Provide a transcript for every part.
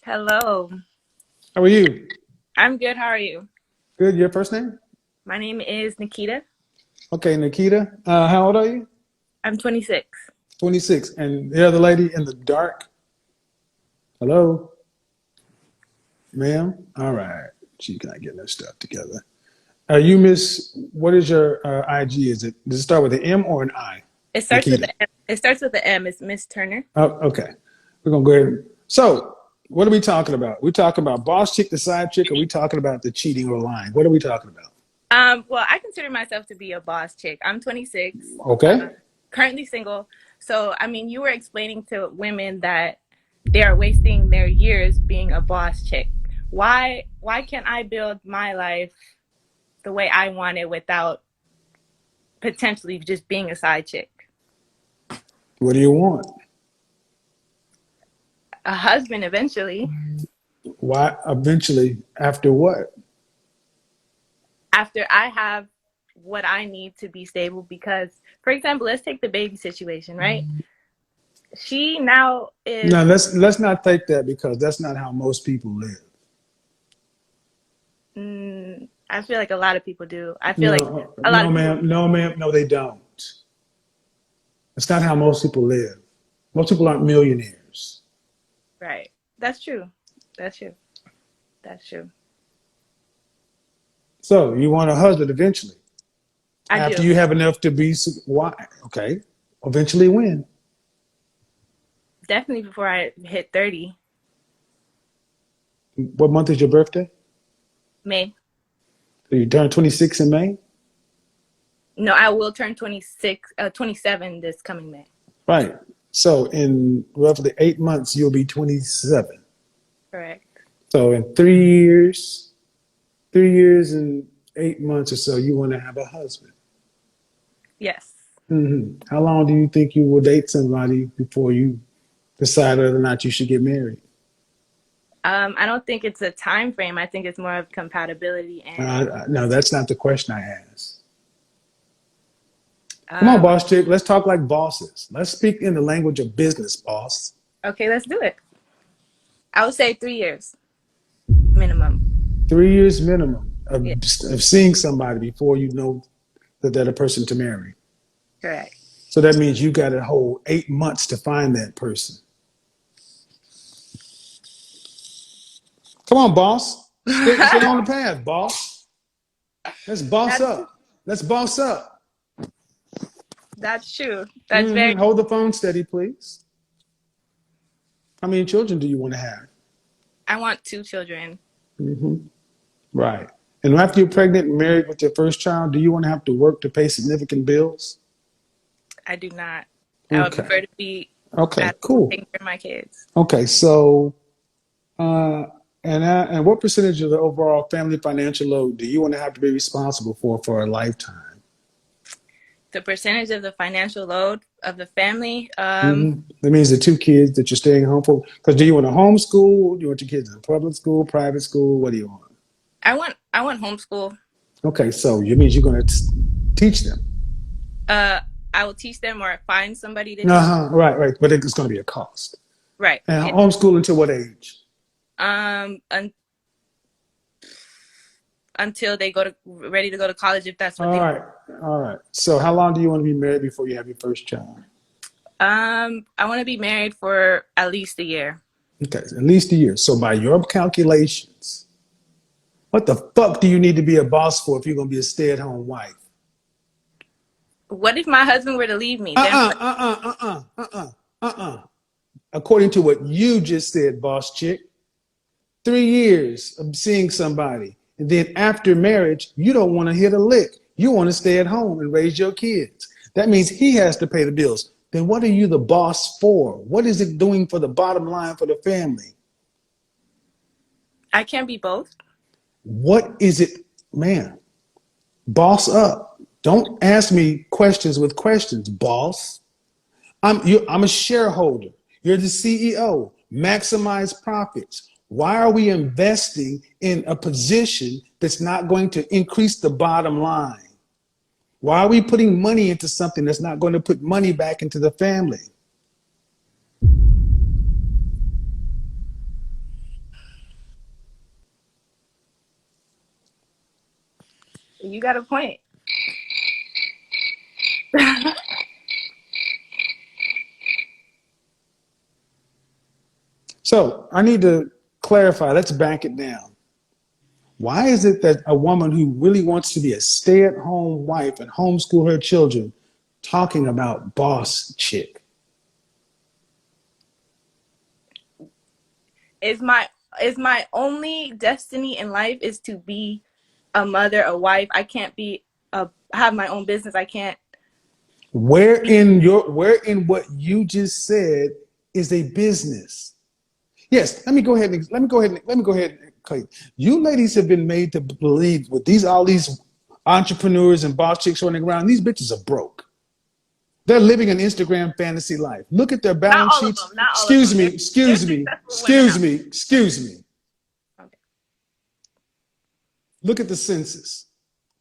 Hello. How are you? I'm good. How are you? Good. Your first name? My name is Nikita. Okay, Nikita. How old are you? I'm 26. 26. And the other lady in the dark? Hello, ma'am? All right. She's not getting her stuff together. You miss, what is your IG? Does it start with an M or an I? It starts with Nikita. the M. It starts with the M. It's Miss Turner. Oh, okay. We're going to go ahead. So, what are we talking about? We talking about boss chick, the side chick, or we talking about the cheating or lying? What are we talking about? Well, I consider myself to be a boss chick. I'm 26, Okay. currently single. So, I mean, you were explaining to women that they are wasting their years being a boss chick. Why can't I build my life the way I want it without potentially just being a side chick? What do you want? A husband eventually. Why eventually after what? After I have what I need to be stable. Because, for example, let's take the baby situation, right? She now No, is, let's not take that because that's not how most people live. I feel like a lot of people do. I feel like No, a lot no, of people, ma'am, no, ma'am, no, they don't. It's not how most people live. Most people aren't millionaires. right? That's true. That's true. That's true. So you want a husband eventually. I After do. you have enough to be, why? Okay. Eventually when? Definitely before I hit 30, What month is your birthday? May. So you turn 26 in May? No, I will turn 26, 27 this coming May. Right. So in roughly 8 months, you'll be 27. Correct. So in 3 years, 3 years and 8 months or so, you want to have a husband. Yes. How long do you think you will date somebody before you decide whether or not you should get married? I don't think it's a time frame. I think it's more of compatibility and No, that's not the question I asked. Come on, um, boss chick. Let's talk like bosses. Let's speak in the language of business, boss. okay, let's do it. I would say 3 years minimum. 3 years minimum Yeah, of seeing somebody before you know that they're the person to marry. correct. So that means you got to hold 8 months to find that person. Come on, boss. Stay on the path, boss. Let's boss that's up. Let's boss up. that's true. That's very. Hold the phone steady, please. How many children do you want to have? I want two children. Right. And after you're pregnant and married with your first child, do you want to have to work to pay significant bills? I do not. I would Okay. prefer to be Okay. at home Cool. taking care of my kids. Okay. So, uh, and what percentage of the overall family financial load do you want to have to be responsible for a lifetime? The percentage of the financial load of the family. That means the two kids that you're staying home for. Because do you want to homeschool? Do you want your kids in public school, private school? What do you want? I want homeschool. Okay. So it means you're going to teach them. Uh, I will teach them or find somebody to Uh teach. huh. Right. Right. But it's going to be a cost. Right. And Yeah. homeschool until what age? Un- until they go to ready to go to college, if that's what All they. right. All right. So how long do you want to be married before you have your first child? I want to be married for at least a year. Okay, at least a year. So by your calculations, what the fuck do you need to be a boss for if you're gonna be a stay-at-home wife? What if my husband were to leave me? Then Uh-uh, what? uh-uh, uh-uh, uh-uh, uh-uh. According to what you just said, boss chick, 3 years of seeing somebody, and then after marriage, you don't want to hit a lick. You want to stay at home and raise your kids. That means he has to pay the bills. Then what are you the boss for? What is it doing for the bottom line for the family? I can't be both. What is it, man? Boss up. Don't ask me questions with questions, boss. I'm a shareholder. You're the CEO. Maximize profits. Why are we investing in a position that's not going to increase the bottom line? Why are we putting money into something that's not going to put money back into the family? You got a point. So I need to clarify. Let's back it down. Why is it that a woman who really wants to be a stay-at-home wife and homeschool her children talking about boss chick? Is my only destiny in life is to be a mother, a wife. I can't be a have my own business. I can't be. Where in what you just said is a business? Yes, let me go ahead and Clay. You ladies have been made to believe with these all these entrepreneurs and boss chicks running around, these bitches are broke. They're living an Instagram fantasy life. Look at their Not balance all of sheets. them. Not all of them. There's successful women out Excuse me. there. Okay. Look at the census.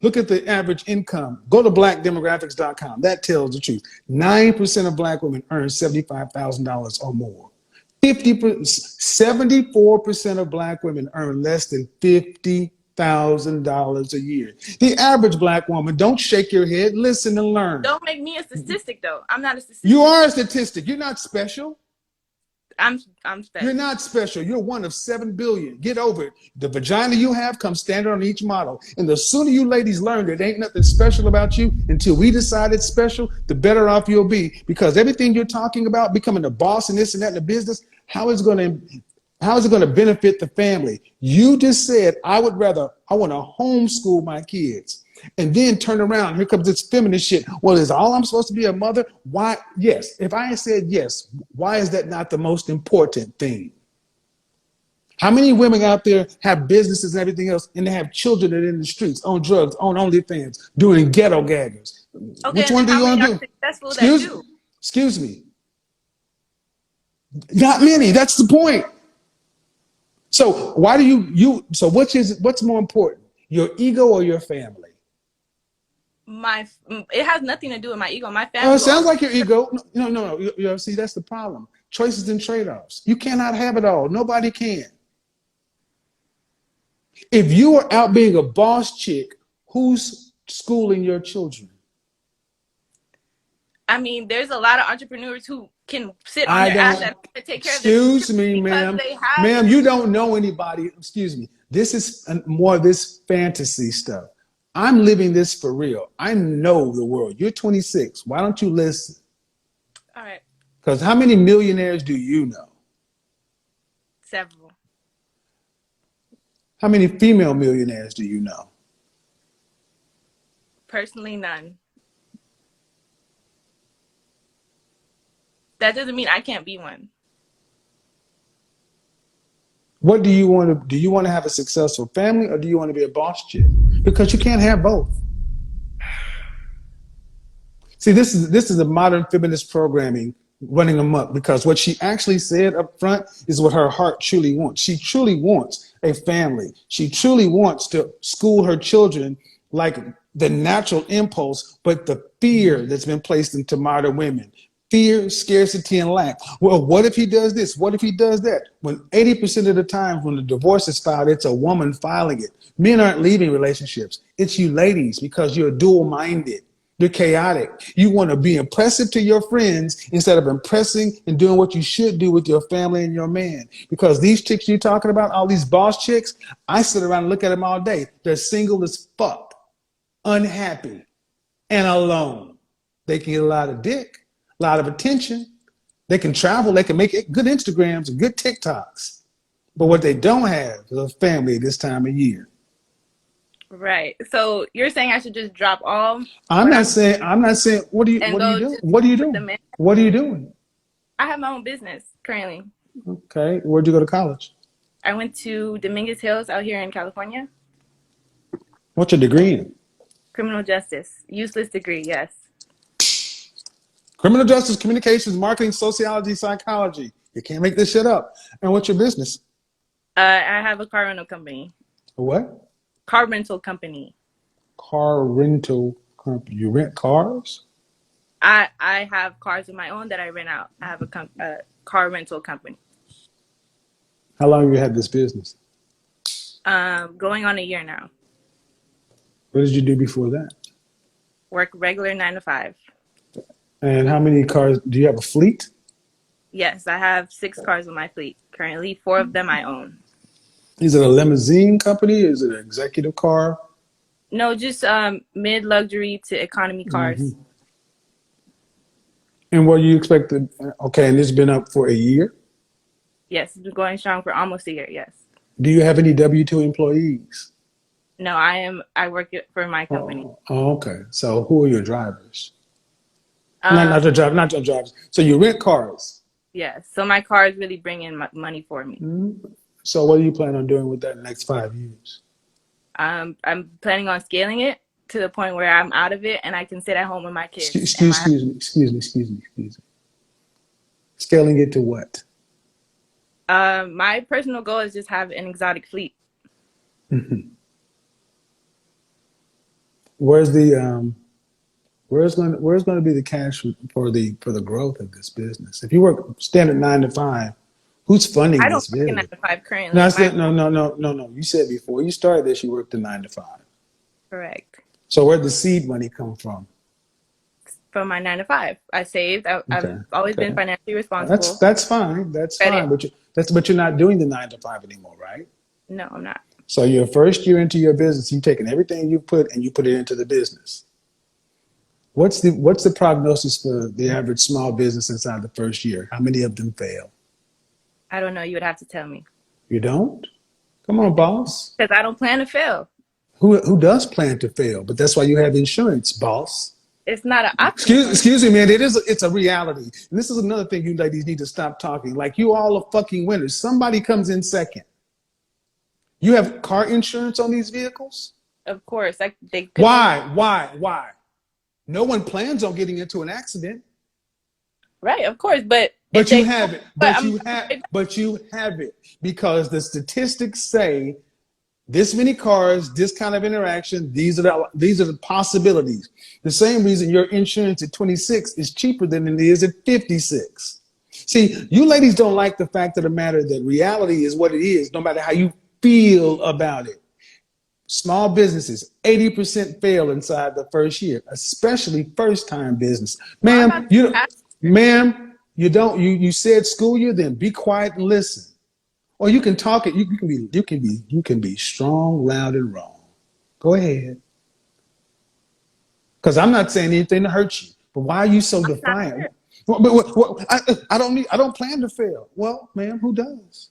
Look at the average income. Go to blackdemographics.com. That tells the truth. 9% of black women earn $75,000 or more. 74% of black women earn less than $50,000 a year. The average black woman, don't shake your head, listen and learn. Don't make me a statistic though. I'm not a You statistic. are a statistic. You're not special. I'm You're special. not special. You're one of 7 billion. Get over it. The vagina you have comes standard on each model. And the sooner you ladies learn that ain't nothing special about you until we decide it's special, the better off you'll be. Because everything you're talking about, becoming a boss and this and that in the business, how is it going to benefit the family? You just said, I want to homeschool my kids. And then turn around, here comes this feminist shit. Well, is all I'm supposed to be a mother? Why? Yes. If I said yes, why is that not the most important thing? How many women out there have businesses and everything else, and they have children that are in the streets, on drugs, on OnlyFans, doing ghetto gaggers? Okay, Which and one then do how you many want are to do? successful that Excuse, do? excuse me. Not many. That's the point. So why do so what's more important? Your ego or your family? My it has nothing to do with my ego. My Oh, it family will sounds always. like your ego. No. See, that's the problem. Choices and trade-offs. You cannot have it all. Nobody can. If you are out being a boss chick, who's schooling your children? I mean, there's a lot of entrepreneurs who can sit on I their ass don't. at home and take care of their Excuse children me, because ma'am. they have. Ma'am, you don't know anybody. Excuse me. This is more of this fantasy stuff. I'm living this for real. I know the world. You're 26. Why don't you listen? All right, Because how many millionaires do you know? several. How many female millionaires do you know? Personally, none. That doesn't mean I can't be one. What do you want to do? You want to have a successful family or do you want to be a boss chick? Because you can't have both. See, this is a modern feminist programming running amok because what she actually said up front is what her heart truly wants. She truly wants a family. She truly wants to school her children like the natural impulse, but the fear that's been placed into modern women. Fear, scarcity, and lack. Well, what if he does this? What if he does that? When 80% of the time when the divorce is filed, it's a woman filing it. Men aren't leaving relationships. It's you ladies because you're dual-minded. You're chaotic. You want to be impressive to your friends instead of impressing and doing what you should do with your family and your man. Because these chicks you're talking about, all these boss chicks, I sit around and look at them all day. They're single as fuck, unhappy, and alone. They can get a lot of dick, a lot of attention. They can travel. They can make good Instagrams and good TikToks. But what they don't have is a family this time of year. Right. So you're saying I should just drop all I'm what not I'm saying, I'm not saying, and what are you go doing? just What are you with the doing? men? What are you doing? I have my own business currently. Okay. Where'd you go to college? I went to Dominguez Hills out here in California. What's your degree in? Criminal justice. Useless degree, yes. Criminal justice, communications, marketing, sociology, psychology. You can't make this shit up. And what's your business? I have a car rental company. A what? Car rental company. Car rental company. You rent cars? I have cars of my own that I rent out. I have a car rental company. How long have you had this business? Going on a year now. What did you do before that? Work regular 9 to 5. And how many cars do you have? A fleet? Yes, I have 6 cars on my fleet. Currently, 4 of them I own. Is it a limousine company? Is it an executive car? No, just mid luxury to economy cars. Mm-hmm. And what do you expect to? Okay, and it's been up for a year. Yes, it's been going strong for almost a year. Yes. Do you have any W-2 employees? No, I am. I work for my company. Okay. So who are your drivers? Not Um, the driver, not the drivers. So you rent cars. yes. So my cars really bring in money for me. Mhm. So what do you plan on doing with that in the next 5 years? I'm planning on scaling it to the point where I'm out of it and I can sit at home with my kids and my. Excuse me. Scaling it to what? My personal goal is just have an exotic fleet. Mhm. Where's the where's going to be the cash for the growth of this business? If you work standard 9 to 5, who's funding I don't this work a nine business? to five No, I currently. My said no. You said before you started this, you worked a 9 to 5. correct. So where'd the seed money come from? From my 9 to 5, I saved. Okay, I've always been okay. financially That's responsible. that's fine. That's Credit. fine. But you're not doing the 9 to 5 anymore, right? No, I'm not. So your first year into your business, you've taken everything you put it into the business. What's the prognosis for the average small business inside the first year? How many of them fail? I don't know. You would have to tell me You don't? Come on, boss. because I don't plan to fail. Who does plan to fail? But that's why you have insurance, boss. It's not an option for me. Excuse me, man. It's a reality. And this is another thing you ladies need to stop talking. Like you all are fucking winners. Somebody comes in second. You have car insurance on these vehicles? Of course, they could be Why? No one plans on getting into an accident. right. Of course, but if But you they, have it. but I'm But you have it because the statistics say this many cars, this kind of interaction, these are the possibilities. The same reason your insurance at 26 is cheaper than it is at 56. See, you ladies don't like the fact of the matter that reality is what it is, no matter how you feel about it. Small businesses, 80% fail inside the first year, especially first time business. well, I'm about to ask. Ma'am, you said school year, then be quiet and listen. Or you can talk it. You can be strong, loud, and wrong. Go ahead. Because I'm not saying anything to hurt you. But why are you so I'm not defiant? sure. I don't plan to fail. Well, ma'am, who does?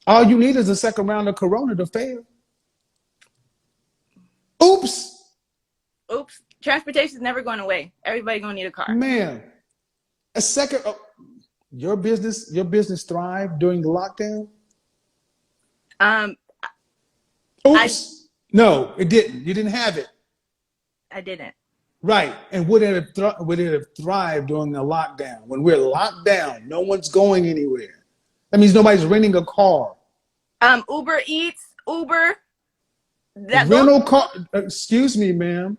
All you need is a second round of Corona to fail. Oops, Oops, transportation is never going away. Everybody gonna need a car. man. A second. Your business thrived during the lockdown. Um, I Oops. No, it didn't. You didn't have it. I didn't. Right. And would it have thrived during the lockdown? When we're locked down, no one's going anywhere. That means nobody's renting a car. Uber Eats, Uber. That those Rental car, excuse me, ma'am.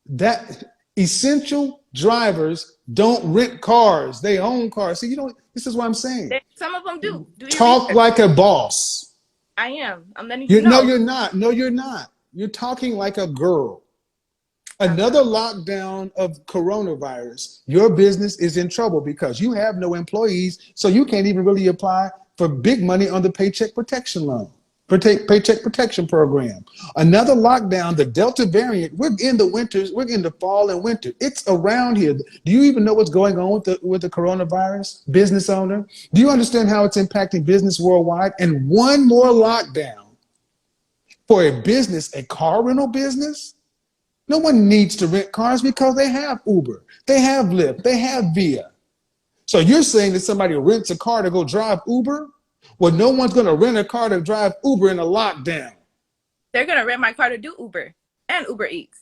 That essential drivers don't rent cars. They own cars. See, this is what I'm saying. some of them do. Do your Talk research. like a boss. I am. I'm letting you No, know. you're not. No, you're not. You're talking like a girl. I'm not. Another lockdown of coronavirus, your business is in trouble because you have no employees, so you can't even really apply for big money on the paycheck protection loan, paycheck protection program. Another lockdown, the Delta variant, we're in the winters, we're in the fall and winter. It's around here. Do you even know what's going on with the coronavirus, business owner? Do you understand how it's impacting business worldwide? And one more lockdown for a business, a car rental business? No one needs to rent cars because they have Uber, they have Lyft, they have Via. So you're saying that somebody rents a car to go drive Uber? Well, no one's going to rent a car to drive Uber in a lockdown. They're gonna rent my car to do Uber and Uber Eats.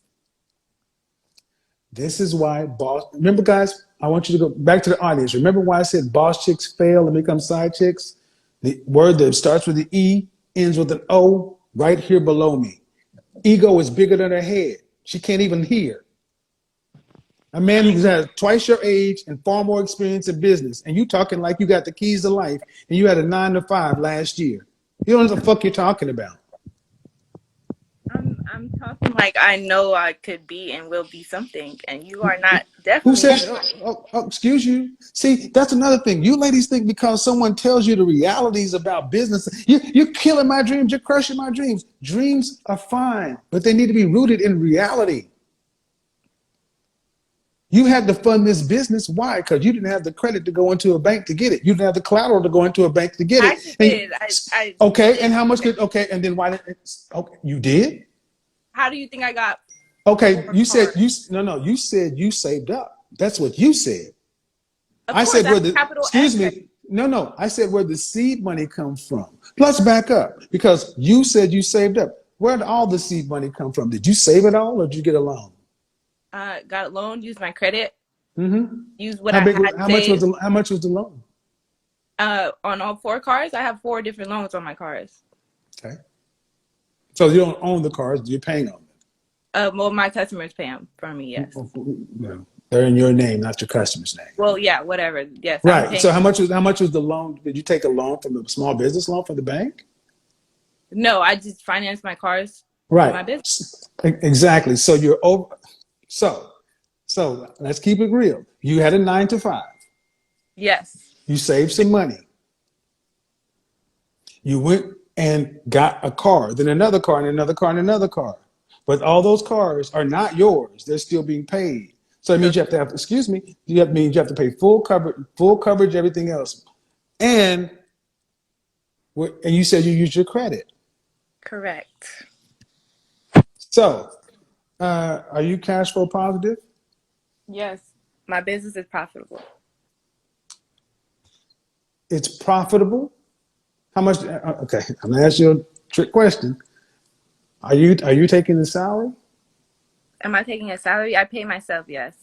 This is why boss. Remember, guys, I want you to go back to the audience. Remember why I said boss chicks fail and become side chicks? The word that starts with the E, ends with an O, right here below me. Ego is bigger than her head. She can't even hear. A man who has twice your age and far more experience in business, and you talking like you got the keys to life, and you had a 9 to 5 last year. You don't know what the fuck you're talking about. I'm I'm talking like I know I could be and will be something, and you are not Who definitely said? not. Excuse you. See, that's another thing. You ladies think because someone tells you the realities about business, you're killing my dreams. You're crushing my dreams. Dreams are fine, but they need to be rooted in reality. You had to fund this business. Why? Because you didn't have the credit to go into a bank to get it. You didn't have the collateral to go into a bank to get I it. actually And did. I okay, and did. how much could? Okay, and then why? Okay, you did. How do you think I got Okay, four you said cars? no. You said you saved up. That's what you said. Of I course, said I have where the capital and excuse credit. me. No. I said where the seed money comes from. Let's back up because you said you saved up. Where did all the seed money come from? Did you save it all or did you get a loan? Got a loan, used my credit, Mm-hmm. used what How I big? had saved. How much was the loan? On all four cars, I have four different loans on my cars. Okay. So you don't own the cars, you're paying on Well, my customers pay them for me. them. Yes. No, they're in your name, not your customer's name. Well, yeah, whatever. Yes, I'm Right. paying. So how much was the loan? Did you take a loan from the small business loan from the bank? No, I just financed my cars through Right. my business. Exactly. So you're over. So so let's keep it real. You had a 9 to 5. Yes. You saved some money. You went and got a car, then another car, and another car, and another car. But all those cars are not yours. They're still being paid. So it So means you have to have, excuse me, means you have to pay full coverage, everything else. And and you said you use your credit. correct. So are you cash flow positive? Yes, my business is profitable. It's profitable. How much? Okay, I'm gonna ask you a trick question. Are you taking the salary? Am I taking a salary? I pay myself. Yes.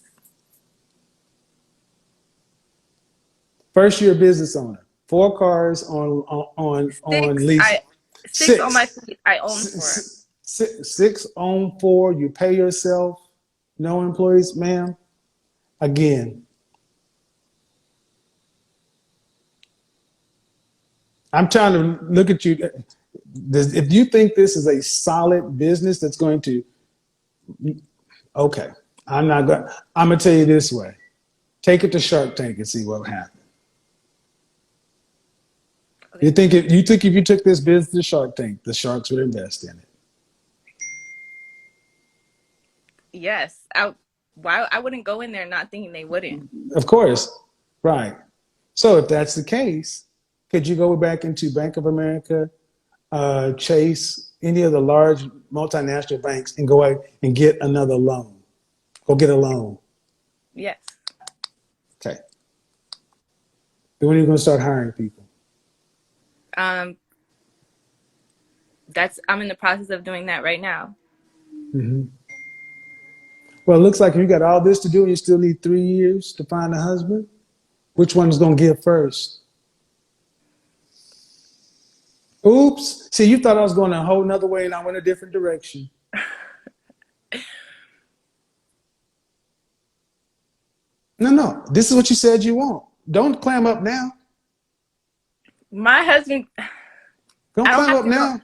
First year business owner. 4 cars on Six. lease. I six on my Six. fleet. I own for. Six on 4. You pay yourself. No employees, ma'am. Again, I'm trying to look at you. If you think this is a solid business that's going to, okay, I'm not going. I'm gonna tell you this way: take it to Shark Tank and see what happens. Okay. You think if you took this business to Shark Tank, the sharks would invest in it? Yes. I wouldn't go in there not thinking they wouldn't. Of course, right. So if that's the case, could you go back into Bank of America, Chase, any of the large multinational banks, and go out and get another loan? Go get a loan. Yes. Okay. Then when are you going to start hiring people? Um. I'm in the process of doing that right now. Mm-hmm. Well, it looks like you got all this to do, and you still need 3 years to find a husband. Which one's going to give first? Oops. See, you thought I was going a whole nother way, and I went a different direction. No. This is what you said you want. Don't clam up now. My husband. Don't I don't climb have up to go. now.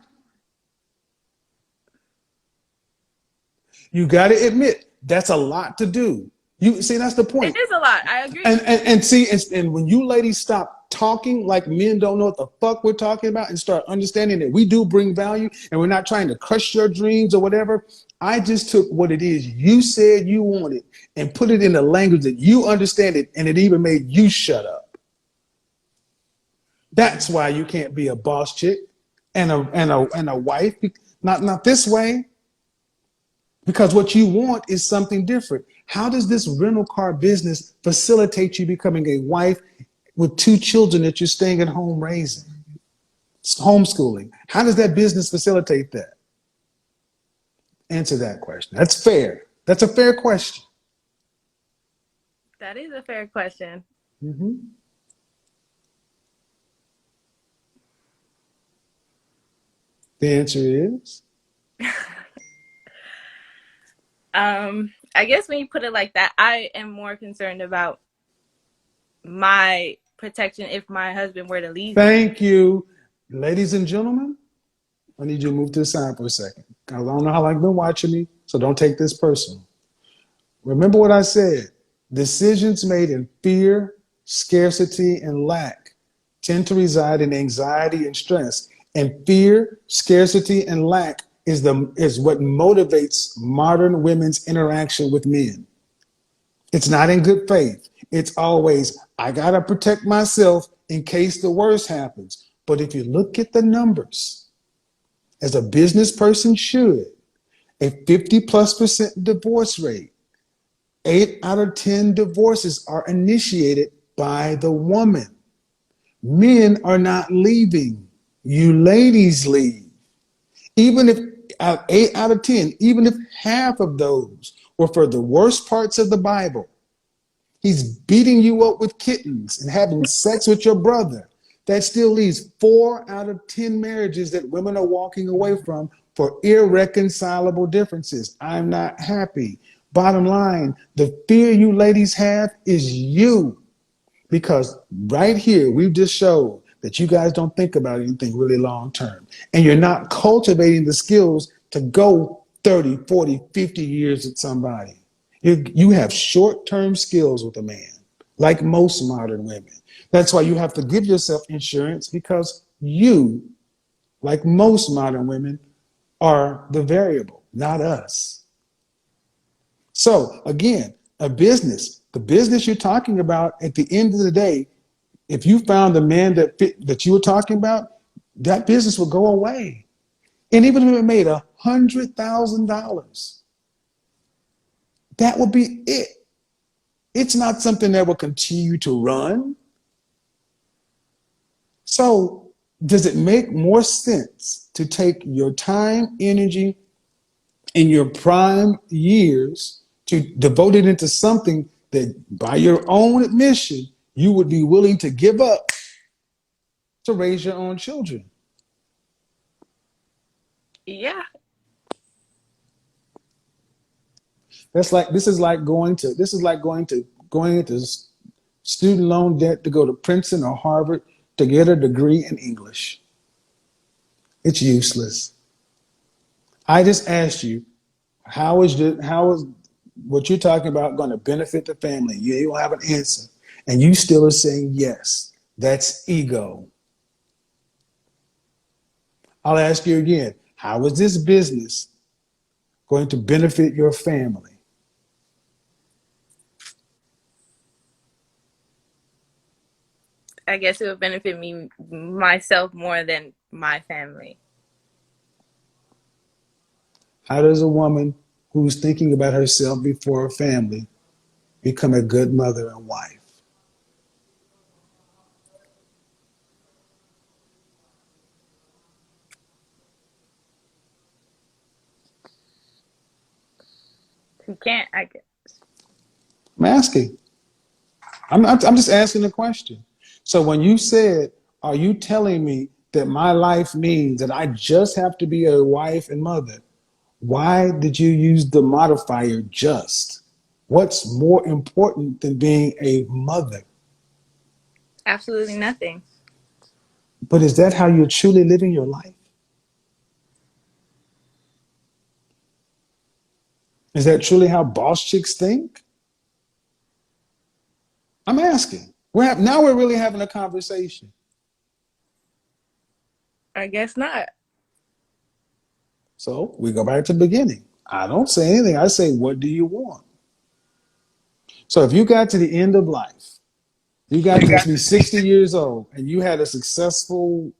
You got to admit that's a lot to do. You see, that's the It point. is a lot. I And agree. and see, and when you ladies stop talking like men don't know what the fuck we're talking about and start understanding that we do bring value and we're not trying to crush your dreams or whatever. I just took what it is you said you wanted and put it in a language that you understand it, and it even made you shut up. That's why you can't be a boss chick and a wife. Not this way. Because what you want is something different. How does this rental car business facilitate you becoming a wife with 2 children that you're staying at home raising? It's homeschooling. How does that business facilitate that? Answer that question. That's fair. That's a fair question. That is a fair question. Mm-hmm. The answer is I guess when you put it like that, I am more concerned about my protection if my husband were to leave me. thank you, ladies and gentlemen. I need you to move to the side for a second. I don't know how long you've been watching me, so don't take this personal. Remember what I said. Decisions made in fear, scarcity, and lack tend to reside in anxiety and stress. And fear, scarcity, and lack is what motivates modern women's interaction with men. It's not in good faith. It's always, I gotta protect myself in case the worst happens. But if you look at the numbers, as a business person should, a 50+% divorce rate, 8 out of 10 divorces are initiated by the woman. Men are not leaving. You ladies leave. Even if 8 out of 10, even if half of those were for the worst parts of the Bible, he's beating you up with kittens and having sex with your brother. That still leaves 4 out of 10 marriages that women are walking away from for irreconcilable differences. I'm not happy. Bottom line, the fear you ladies have is you. Because right here, we've just showed that you guys don't think about anything really long term. And you're not cultivating the skills to go 30, 40, 50 years with somebody. You have short term skills with a man, like most modern women. That's why you have to give yourself insurance because you, like most modern women, are the variable, not us. So again, the business you're talking about at the end of the day, if you found the man that you were talking about, that business would go away. And even if it made $100,000, that would be it. It's not something that will continue to run. So does it make more sense to take your time, energy, in your prime years to devote it into something that, by your own admission, you would be willing to give up to raise your own children? Yeah, Going into student loan debt to go to Princeton or Harvard to get a degree in English. It's useless. I just asked you, how is what you're talking about going to benefit the family? You don't have an answer. And you still are saying yes. That's ego. I'll ask you again, how is this business going to benefit your family? I guess it would benefit me myself more than my family. How does a woman who's thinking about herself before her family become a good mother and wife? She can't. I guess. I'm asking. I'm just asking a question. So when you said, are you telling me that my life means that I just have to be a wife and mother? Why did you use the modifier just? What's more important than being a mother? Absolutely nothing. But is that how you're truly living your life? Is that truly how boss chicks think? I'm asking. Now we're really having a conversation. I guess not. So we go back to the beginning. I don't say anything. I say, what do you want? So if you got to the end of life, you got to be 60 years old and you had a successful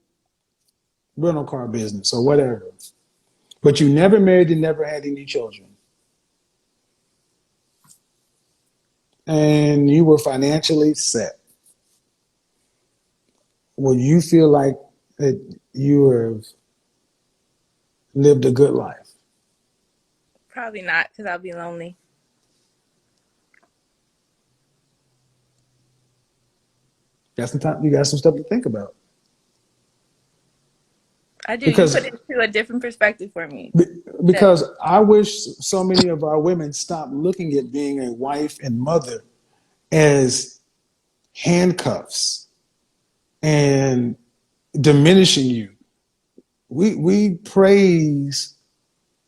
rental car business or whatever, but you never married and never had any children, and you were financially set, would you feel like that you have lived a good life? Probably not, because I'll be lonely. Got some time, you got some stuff to think about. I do. You put Because it into a different perspective for me. That because I wish so many of our women stopped looking at being a wife and mother as handcuffs and diminishing you. we praise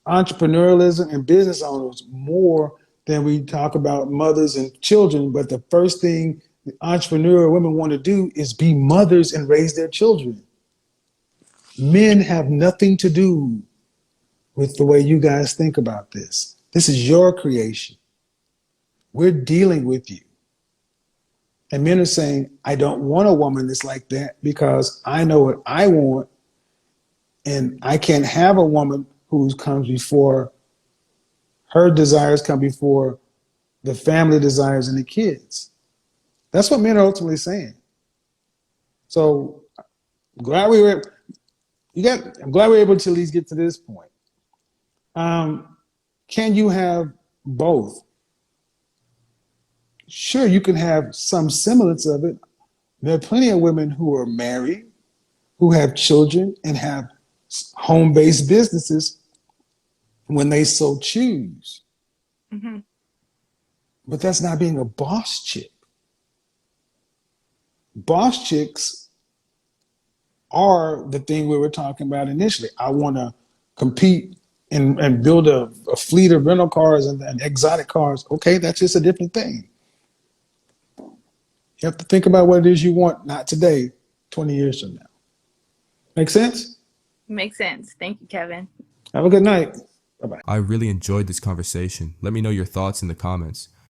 entrepreneurialism and business owners more than we talk about mothers and children. But the first thing the entrepreneurial women want to do is be mothers and raise their children. Men have nothing to do with the way you guys think about this. This is your creation. We're dealing with you. And men are saying, I don't want a woman that's like that because I know what I want, and I can't have a woman who comes before her desires come before the family desires and the kids. That's what men are ultimately saying. So glad we were I'm glad we were able to at least get to this point. Um, can you have both? Sure, you can have some semblance of it. There are plenty of women who are married, who have children, and have home-based businesses when they so choose. Hmm. But that's not being a boss chick. Boss chicks are the thing we were talking about initially. I want to compete and build a fleet of rental cars and exotic cars. Okay, that's just a different thing. You have to think about what it is you want, not today, 20 years from now. Make sense? Makes sense. Thank you, Kevin. Have a good night. Bye bye. I really enjoyed this conversation. Let me know your thoughts in the comments.